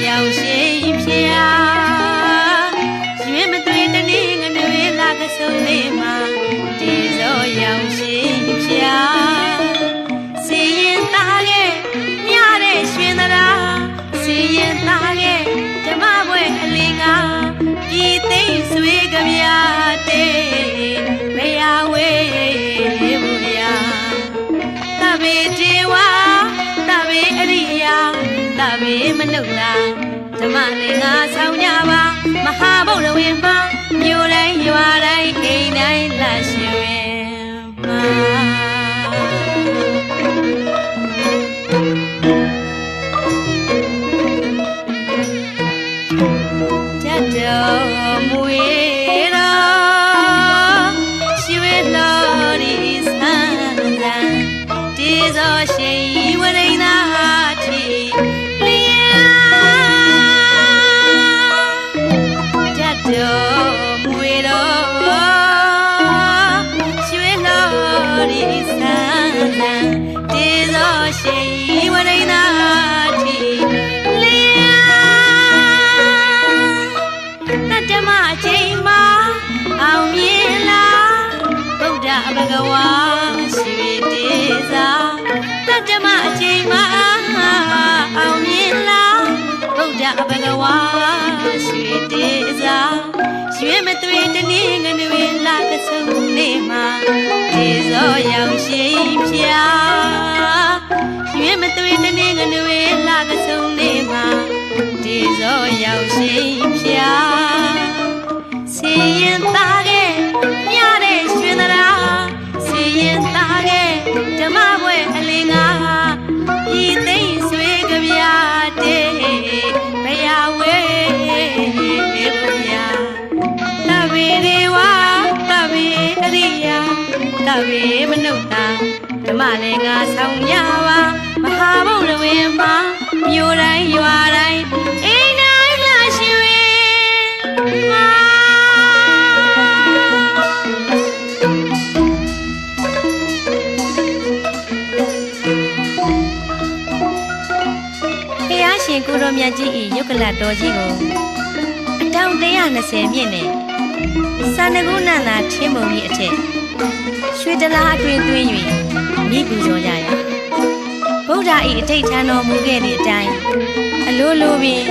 ရောက်ရှိဖျားရွေးမသွေးတနည်းငနွေလာကစုံလေးမှာဒီဇောရောက်ရှိဖျားစီရင်သားရဲ့မြတဲ့ရွှင်သလားစီရင်သားရဲ့ဓမ္မဘွဲအလင်းကပြည်သိမ့်ဆွေကြပြတဲ့မရဝေးဘူးဗျာတပေကျေဝါတပေအရိယာတပေမနုဿာဓမ္မလေးငါဆောင်ကြပါမဟာဗုဒ္ဓဝေမှာမြို့တိုင်းရွာတိုင်းအိမ်တိုင်းလှရှင်ဝင်မှာတတ်တော်မူတော်ရွှေလော်ဒီဆန်းဆန်းဒီဇောရှိဝရိဏတိလျာတတ်တော်မူတော်ရွှေလော်ဒီဆန်းဆန်းဒီဇောရှိဝရိဏတိလျာတတ္တမအချိန်မှာအောင်မြင်လားဗုဒ္ဓဘဂဝါရှိတေသာတတ္တမအချိန်မှာအောင်မြင်လားဗုဒ္ဓဘဂဝါရှိတေသာရွေးမသွေးတနည်းငနွေလာကစုံလေးမှာဒီဇောရောက်ရှိဖျားရွေးမသွေးတနည်းငနွေလာကစုံလေးမှာဒီဇောရောက်ရှိဖျားစီရင်သားရဲ့မြတဲ့ရွှင်သလားစီရင်သားရဲ့ဓမ္မဘွဲအလင်းကပြည်သိမ့်ဆွေကြပြတဲ့ဘယဝေးဘူးဗျာတပေဒေဝတပေအရိယာတပေမနုဿာဓမ္မလေးငါဆောင်ရပါမဟာဗုဒ္ဓဝေမှာမြို့တိုင်းရွာတိုင်းအိမ်တိုင်းလှရှင်ဝင်မှာရှင်ကိုရောမြတ်ကြီး၏ယုတ်ကလတော်ကြီးကိုအတောင်120မြင့်နဲ့စာနကုဏသာထင်းပုံကြီးအထက်ရွှေတလားအတွင်သွင်း၍မိပူဇော်ကြရဗုဒ္ဓ၏အထိတ်ထမ်းတော်မူခဲ့သည့်အတိုင်းအလိုလိုပင်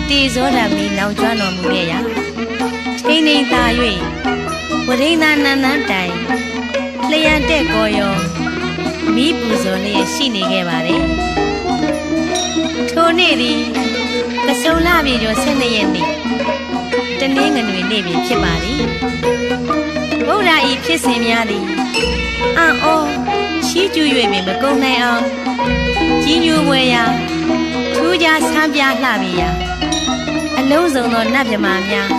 တေဇောဓမီလောင်ကျွမ်းတော်မူခဲ့ရာထိန်ထိန်သာ၍ဝရိဏနန္ဒန်တိုင်လျံတဲ့ကောရောမိပူဇော်လျက်ရှိနေခဲ့ပါတယ်ထိုနေ့သည်ကစုံလပြေကျော်12ရက်နေ့တနင်္ဂနွေနေ့ပင်ဖြစ်ပါသည်ဗုဒ္ဓ၏ဖြစ်စဉ်များသည်အံ့ဩချီးကျူး၍ပင်မကုန်နိုင်အောင်ကြီးညိုပွဲရာထူးခြားဆန်းပြလှပေရာအလုံးစုံသောနတ်မြမာများ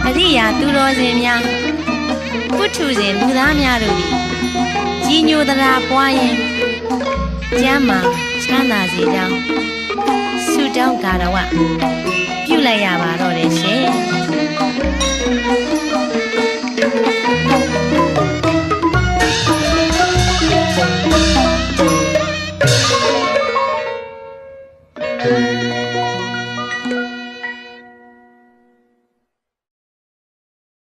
အရိယာသူတော်စင်များပုထုဇဉ်လူသားများတို့သည်ကြီးညိုသရာပွားရင်ကျမ်းမာချမ်းသာစေကြောင်းဆုတောင်းဂါရဝပြုလိုက်ရပါတော့တယ်ရှင်